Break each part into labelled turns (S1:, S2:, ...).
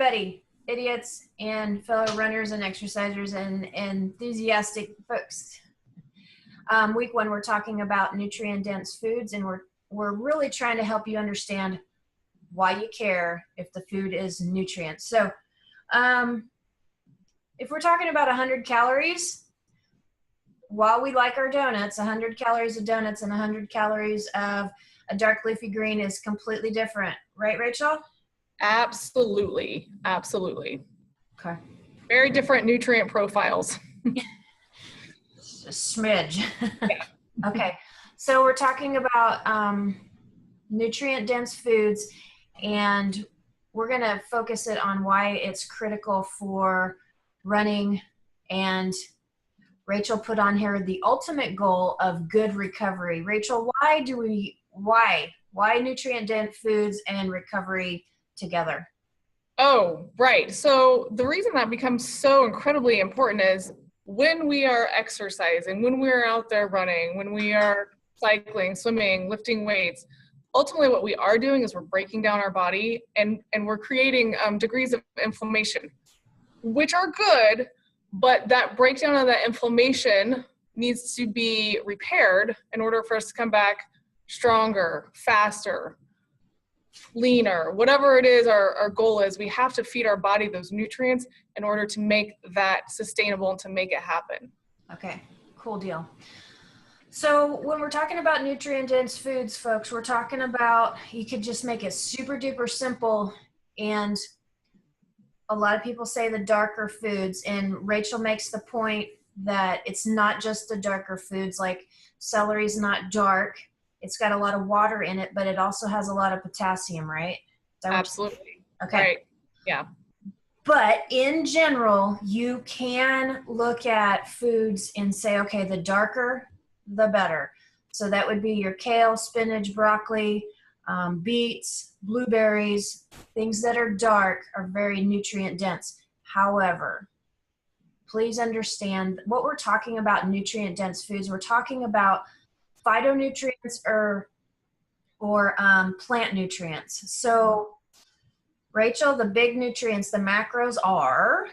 S1: everybody, idiots and fellow runners and exercisers and enthusiastic folks. Week 1, we're talking about nutrient-dense foods, and we're really trying to help you understand why you care if the food is nutrients. So if we're talking about 100 calories, while we like our donuts, 100 calories of donuts and 100 calories of a dark leafy green is completely different. Right, Rachel?
S2: Absolutely. Absolutely.
S1: Okay.
S2: Very different nutrient profiles.
S1: Just a smidge.
S2: Yeah.
S1: Okay. So we're talking about nutrient-dense foods, and we're going to focus it on why it's critical for running. And Rachel put on here the ultimate goal of good recovery. Rachel, why nutrient-dense foods and recovery together?
S2: Oh, right. So the reason that becomes so incredibly important is when we are exercising, when we're out there running, when we are cycling, swimming, lifting weights, ultimately what we are doing is we're breaking down our body and we're creating degrees of inflammation, which are good, but that breakdown of that inflammation needs to be repaired in order for us to come back stronger, faster, leaner, whatever it is our goal is. We have to feed our body those nutrients in order to make that sustainable and to make it happen.
S1: Okay, cool deal. So when we're talking about nutrient-dense foods, folks, we're talking about, you could just make it super duper simple, and a lot of people say the darker foods, and Rachel makes the point that it's not just the darker foods. Like celery is not dark. It's got a lot of water in it, but it also has a lot of potassium, right?
S2: Absolutely.
S1: Okay.
S2: Right. Yeah.
S1: But in general, you can look at foods and say, okay, the darker, the better. So that would be your kale, spinach, broccoli, beets, blueberries. Things that are dark are very nutrient dense. However, please understand what we're talking about nutrient dense foods. We're talking about phytonutrients or plant nutrients. So Rachel, the big nutrients, the macros are?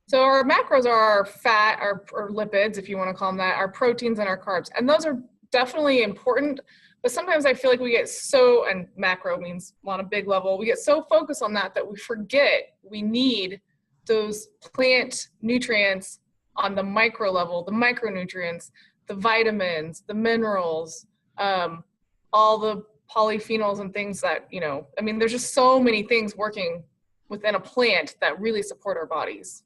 S2: So our macros are our fat, or lipids, if you want to call them that, our proteins and our carbs. And those are definitely important, but sometimes I feel like we get so, and macro means on a big level, we get so focused on that we forget we need those plant nutrients on the micro level, the micronutrients, the vitamins, the minerals, all the polyphenols and things that, there's just so many things working within a plant that really support our bodies.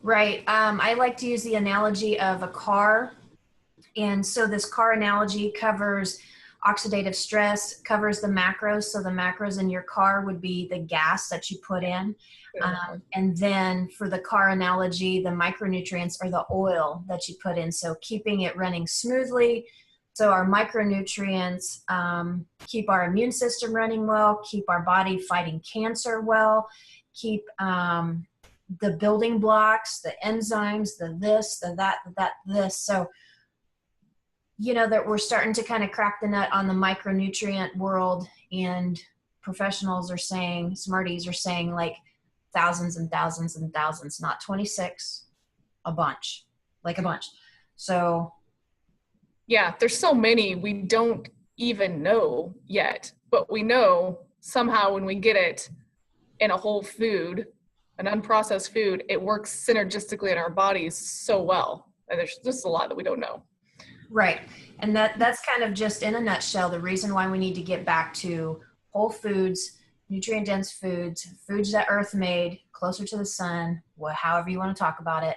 S1: Right. I like to use the analogy of a car. And so this car analogy covers oxidative stress, covers the macros. So the macros in your car would be the gas that you put in. And then for the car analogy, the micronutrients are the oil that you put in. So keeping it running smoothly. So our micronutrients keep our immune system running well, keep our body fighting cancer well, keep the building blocks, the enzymes, the this, the that, this. So, that we're starting to kind of crack the nut on the micronutrient world, and professionals are saying, smarties are saying like thousands and thousands and thousands, not 26, a bunch. So
S2: yeah, there's so many we don't even know yet, but we know somehow when we get it in a whole food, an unprocessed food, it works synergistically in our bodies so well. And there's just a lot that we don't know.
S1: Right. And that's kind of just in a nutshell the reason why we need to get back to whole foods, nutrient dense foods, foods that earth made, closer to the sun, however you want to talk about it,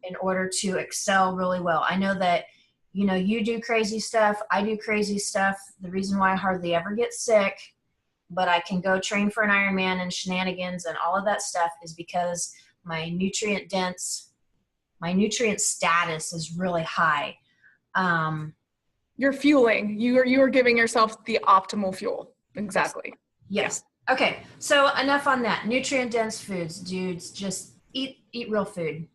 S1: in order to excel really well. I know that you do crazy stuff. I do crazy stuff. The reason why I hardly ever get sick, but I can go train for an Ironman and shenanigans and all of that stuff is because my nutrient status is really high.
S2: You're fueling. You are giving yourself the optimal fuel. Exactly.
S1: Yes. Yeah. Okay. So enough on that. Nutrient dense foods, dudes. Just eat real food,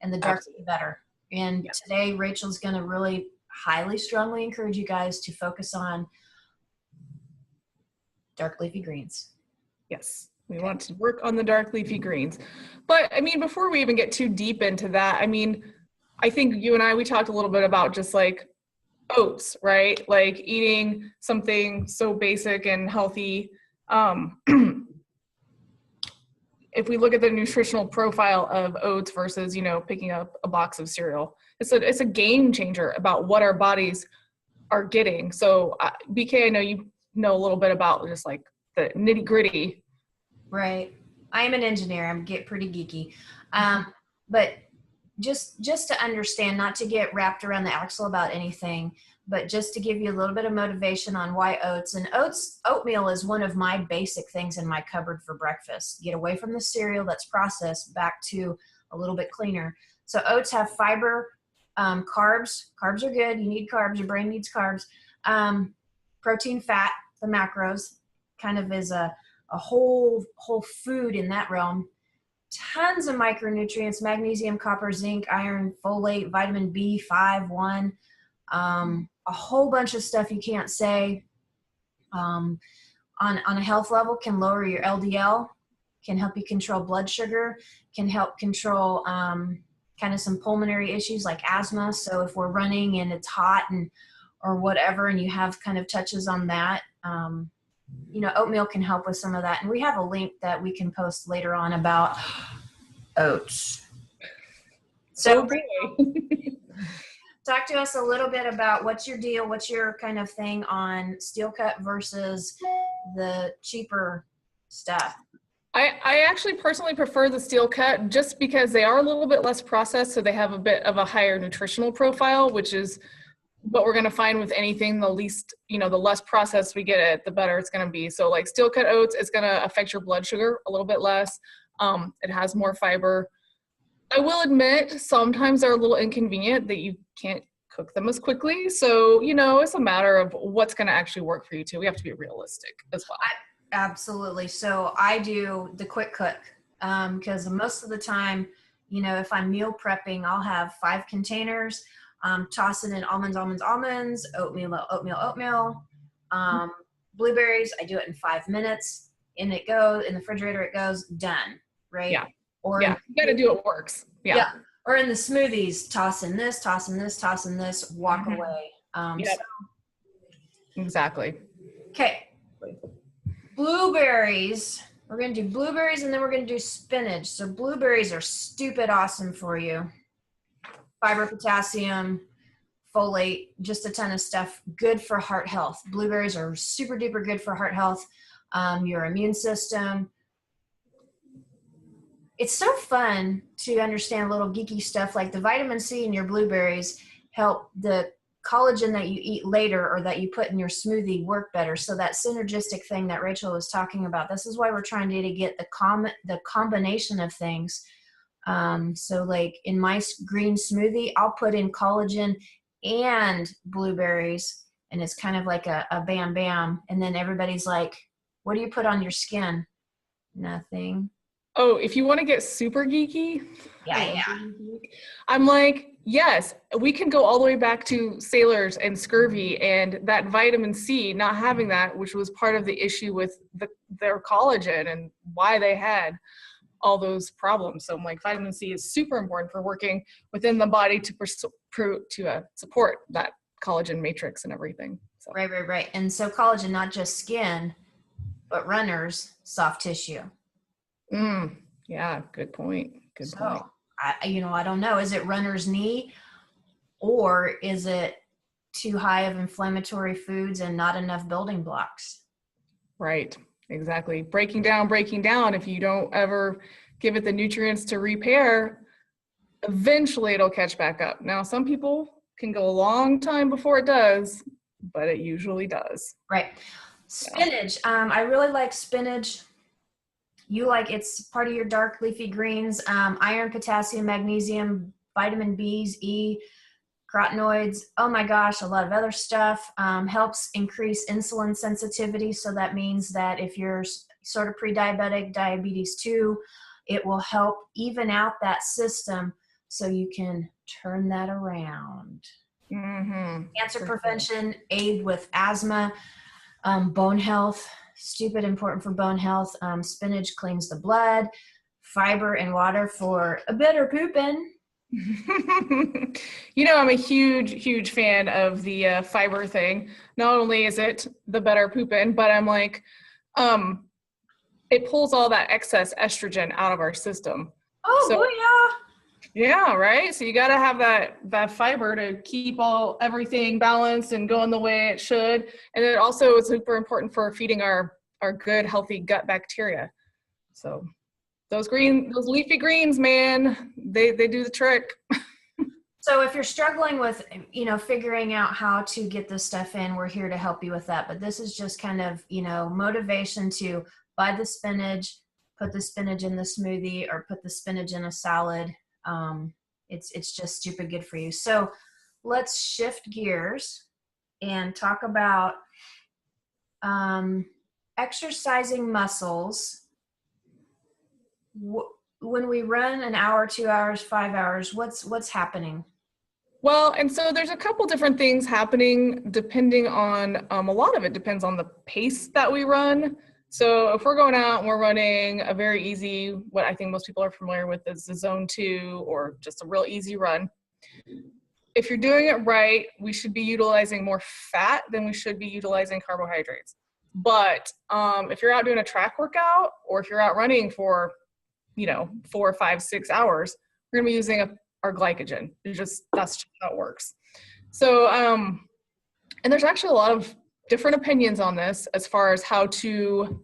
S1: and the darker the better. And today, Rachel's going to really strongly encourage you guys to focus on dark leafy greens.
S2: Yes. We want to work on the dark leafy greens. But I mean, before we even get too deep into that, I mean, I think you and I, we talked a little bit about just like oats, right? Like eating something so basic and healthy. If we look at the nutritional profile of oats versus, you know, picking up a box of cereal, it's a game changer about what our bodies are getting. So BK, I know you know a little bit about just like the nitty gritty.
S1: Right. I am an engineer. I'm get pretty geeky. But just to understand, not to get wrapped around the axle about anything, but just to give you a little bit of motivation on why oats. And oatmeal is one of my basic things in my cupboard for breakfast. Get away from the cereal that's processed, back to a little bit cleaner. So oats have fiber, carbs. Carbs are good. You need carbs. Your brain needs carbs. Protein, fat, the macros, kind of is a whole food in that realm. Tons of micronutrients: magnesium, copper, zinc, iron, folate, vitamin B5, 1, a whole bunch of stuff you can't say. On a health level, can lower your LDL, can help you control blood sugar, can help control kind of some pulmonary issues like asthma. So if we're running and it's hot or whatever, and you have kind of touches on that, you know, oatmeal can help with some of that. And we have a link that we can post later on about oats. So talk to us a little bit about what's your deal, what's your kind of thing on steel cut versus the cheaper stuff.
S2: I actually personally prefer the steel cut just because they are a little bit less processed, so they have a bit of a higher nutritional profile, which is what we're going to find with anything. The least, you know, the less processed we get it, the better it's going to be. So like steel cut oats, it's going to affect your blood sugar a little bit less. It has more fiber. I will admit sometimes they're a little inconvenient that you can't cook them as quickly. So, you know, it's a matter of what's going to actually work for you too. We have to be realistic as well.
S1: Absolutely. So I do the quick cook because most of the time, you know, if I'm meal prepping, I'll have 5 containers, tossing in almonds, oatmeal, blueberries. I do it in 5 minutes. In it goes, in the refrigerator it goes, done. Right?
S2: Yeah.
S1: Or
S2: you got to do what works. Yeah.
S1: Or in the smoothies, tossing this, walk away.
S2: Yep. So. Exactly.
S1: Okay. Blueberries. We're going to do blueberries and then we're going to do spinach. So blueberries are stupid awesome for you. Fiber, potassium, folate, just a ton of stuff. Good for heart health. Blueberries are super duper good for heart health, your immune system. It's so fun to understand little geeky stuff like the vitamin C in your blueberries help the collagen that you eat later or that you put in your smoothie work better. So that synergistic thing that Rachel was talking about, this is why we're trying to get the combination of things. So like in my green smoothie, I'll put in collagen and blueberries, and it's kind of like a bam bam. And then everybody's like, what do you put on your skin? Nothing.
S2: Oh, if you want to get super geeky,
S1: yeah.
S2: I'm like, yes, we can go all the way back to sailors and scurvy and that vitamin C, not having that, which was part of the issue with their collagen and why they had all those problems. So I'm like, vitamin C is super important for working within the body to support that collagen matrix and everything. So.
S1: Right. And so collagen, not just skin, but runners, soft tissue.
S2: Yeah, good point. Good point.
S1: I don't know. Is it runner's knee, or is it too high of inflammatory foods and not enough building blocks?
S2: Right. Exactly. Breaking down. If you don't ever give it the nutrients to repair, eventually it'll catch back up. Now, some people can go a long time before it does, but it usually does.
S1: Right. Spinach. I really like spinach. It's part of your dark leafy greens. Iron, potassium, magnesium, vitamin B's, E, carotenoids. Oh my gosh, a lot of other stuff. Helps increase insulin sensitivity. So that means that if you're sort of pre-diabetic, diabetes 2, it will help even out that system so you can turn that around. Cancer prevention, aid with asthma, bone health. stupid important for bone health. Spinach cleans the blood, fiber and water for a better pooping.
S2: You know, I'm a huge fan of the fiber thing. Not only is it the better pooping, but I'm like, it pulls all that excess estrogen out of our system.
S1: Oh,
S2: so,
S1: yeah.
S2: Yeah, right. So you got to have that fiber to keep everything balanced and going the way it should. And it also is super important for feeding our good, healthy gut bacteria. So those leafy greens, man, they do the trick.
S1: So if you're struggling with, figuring out how to get this stuff in, we're here to help you with that. But this is just kind of, motivation to buy the spinach, put the spinach in the smoothie, or put the spinach in a salad. It's just stupid good for you. So let's shift gears and talk about exercising muscles. When we run an hour, 2 hours, 5 hours, what's happening?
S2: Well, and so there's a couple different things happening depending on, a lot of it depends on the pace that we run. So if we're going out and we're running a very easy, what I think most people are familiar with is the zone 2 or just a real easy run. If you're doing it right, we should be utilizing more fat than we should be utilizing carbohydrates. But if you're out doing a track workout or if you're out running for 4, 5, 6 hours, we're gonna be using our glycogen. That's just how it works. So, and there's actually a lot of different opinions on this as far as how to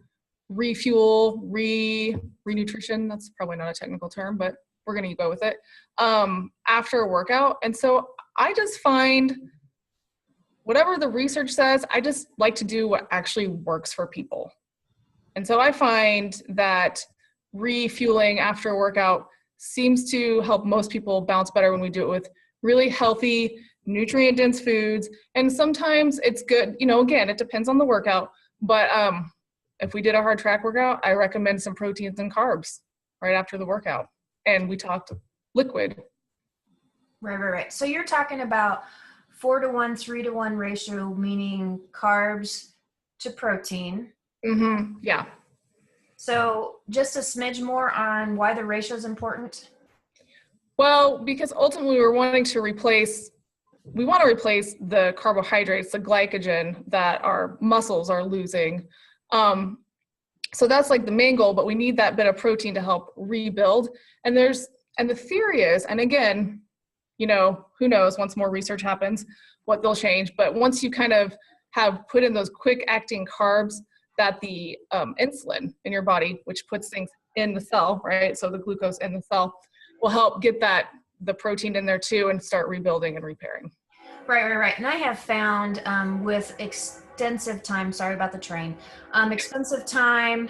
S2: refuel, renutrition. That's probably not a technical term, but we're gonna go with it, after a workout. And so I just find whatever the research says, I just like to do what actually works for people. And so I find that refueling after a workout seems to help most people bounce better when we do it with really healthy, nutrient-dense foods. And sometimes it's good, again, it depends on the workout. But if we did a hard track workout, I recommend some proteins and carbs right after the workout. And we talked liquid.
S1: Right. So you're talking about 4-to-1, 3-to-1 ratio, meaning carbs to protein.
S2: Mm-hmm. Yeah.
S1: So just a smidge more on why the ratio is important.
S2: Well, because ultimately we want to replace the carbohydrates, the glycogen that our muscles are losing. So that's like the main goal, but we need that bit of protein to help rebuild. And the theory is, and again, who knows, once more research happens, what they'll change. But once you kind of have put in those quick acting carbs, that the insulin in your body, which puts things in the cell, right? So the glucose in the cell will help get the protein in there too and start rebuilding and repairing.
S1: Right. And I have found with extensive time, sorry about the train, extensive time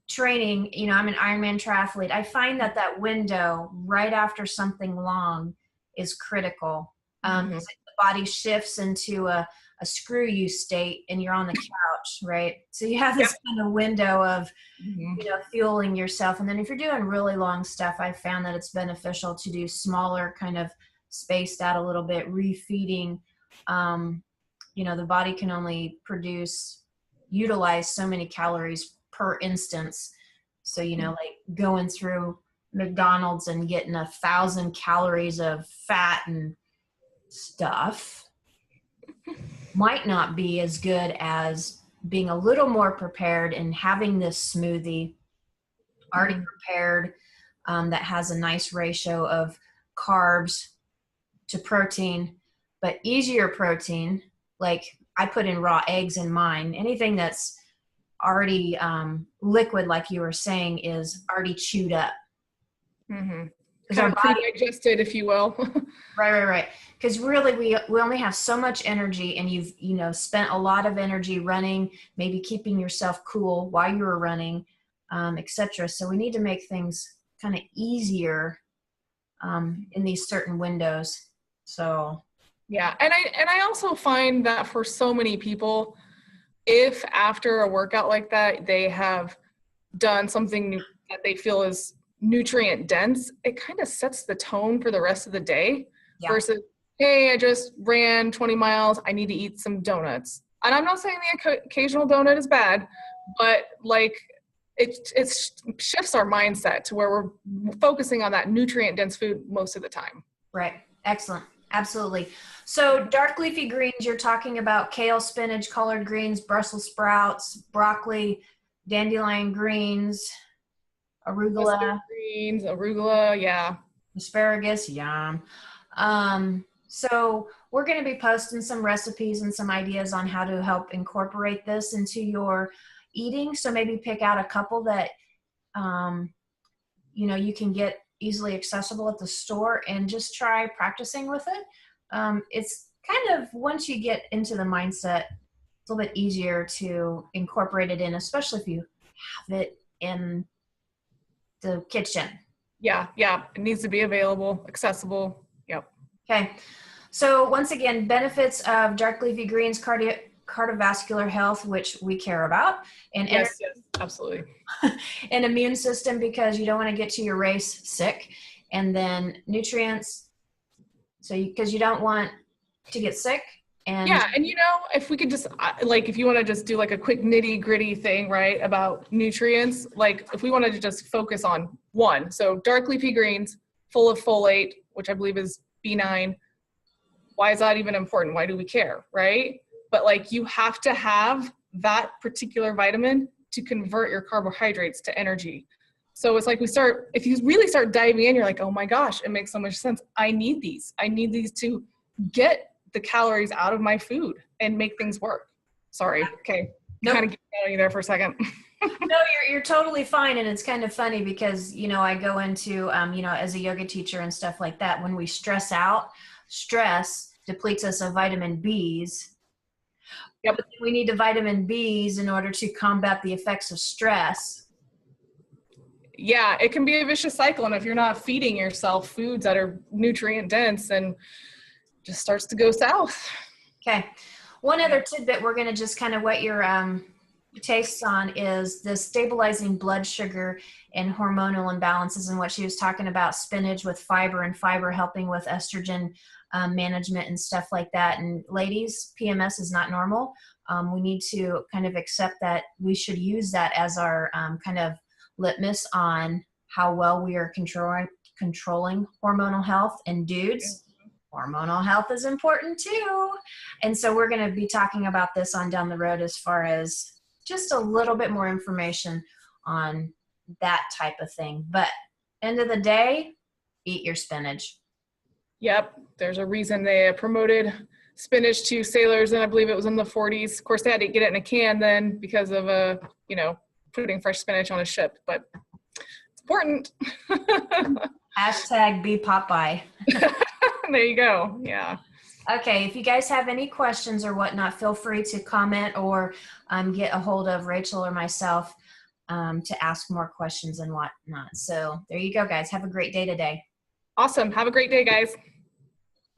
S1: training, I'm an Ironman triathlete. I find that window right after something long is critical.
S2: Mm-hmm.
S1: The body shifts into a screw you state and you're on the couch, right? So you have this kind of window of, fueling yourself. And then if you're doing really long stuff, I found that it's beneficial to do smaller, kind of spaced out a little bit, refeeding. The body can only utilize so many calories per instance. So, like going through McDonald's and getting 1,000 calories of fat and stuff might not be as good as being a little more prepared and having this smoothie already prepared that has a nice ratio of carbs to protein, but easier protein. Like I put in raw eggs in mine. Anything that's already liquid, like you were saying, is already chewed up.
S2: Mm-hmm. Kind of pre-digested, if you will.
S1: Right. Because really, we only have so much energy, and you've spent a lot of energy running, maybe keeping yourself cool while you were running, etc. So we need to make things kind of easier in these certain windows. So
S2: yeah, and I also find that for so many people, if after a workout like that they have done something that they feel is nutrient dense, it kind of sets the tone for the rest of the day. Versus, hey, I just ran 20 miles, I need to eat some donuts. And I'm not saying the occasional donut is bad, but like it shifts our mindset to where we're focusing on that nutrient dense food most of the time.
S1: Right. Excellent. Absolutely. So dark leafy greens, you're talking about kale, spinach, collard greens, Brussels sprouts, broccoli, dandelion greens, arugula.
S2: Greens, arugula, yeah.
S1: Asparagus, yum. So we're going to be posting some recipes and some ideas on how to help incorporate this into your eating. So maybe pick out a couple that, you can get easily accessible at the store and just try practicing with it. It's kind of, once you get into the mindset, it's a little bit easier to incorporate it in, especially if you have it in the kitchen.
S2: Yeah. It needs to be available, accessible. Yep.
S1: Okay. So once again, benefits of dark leafy greens, cardiovascular health, which we care about, and
S2: yes, absolutely.
S1: and immune system, because you don't want to get to your race sick, and then nutrients. So because you don't want to get sick. And
S2: yeah, and if we could just if you want to just do like a quick nitty gritty thing, right, about nutrients, like if we wanted to just focus on one, so dark leafy greens, full of folate, which I believe is B9. Why is that even important? Why do we care, right? But like you have to have that particular vitamin to convert your carbohydrates to energy. So it's like if you really start diving in, you're like, oh my gosh, it makes so much sense. I need these to get the calories out of my food and make things work. Sorry. Okay.
S1: Nope.
S2: Kind of get out of you there for a second.
S1: No, you're totally fine. And it's kind of funny because, I go into, as a yoga teacher and stuff like that, when we stress out, stress depletes us of vitamin Bs.
S2: Yep.
S1: But we need the vitamin Bs in order to combat the effects of stress.
S2: Yeah, it can be a vicious cycle. And if you're not feeding yourself foods that are nutrient dense, and just starts to go south.
S1: Okay. One other tidbit we're going to just kind of whet your tastes on is the stabilizing blood sugar and hormonal imbalances, and what she was talking about, spinach with fiber, and fiber helping with estrogen management and stuff like that. And ladies, PMS is not normal. We need to kind of accept that we should use that as our kind of litmus on how well we are controlling hormonal health. And dudes, hormonal health is important too. And so we're going to be talking about this on down the road, as far as just a little bit more information on that type of thing. But end of the day, eat your spinach.
S2: Yep. There's a reason they promoted spinach to sailors, and I believe it was in the 40s. Of course, they had to get it in a can then because of, putting fresh spinach on a ship, but it's important.
S1: Hashtag be Popeye.
S2: There you go. Yeah.
S1: Okay. If you guys have any questions or whatnot, feel free to comment or get a hold of Rachel or myself to ask more questions and whatnot. So there you go, guys. Have a great day today.
S2: Awesome. Have a great day, guys.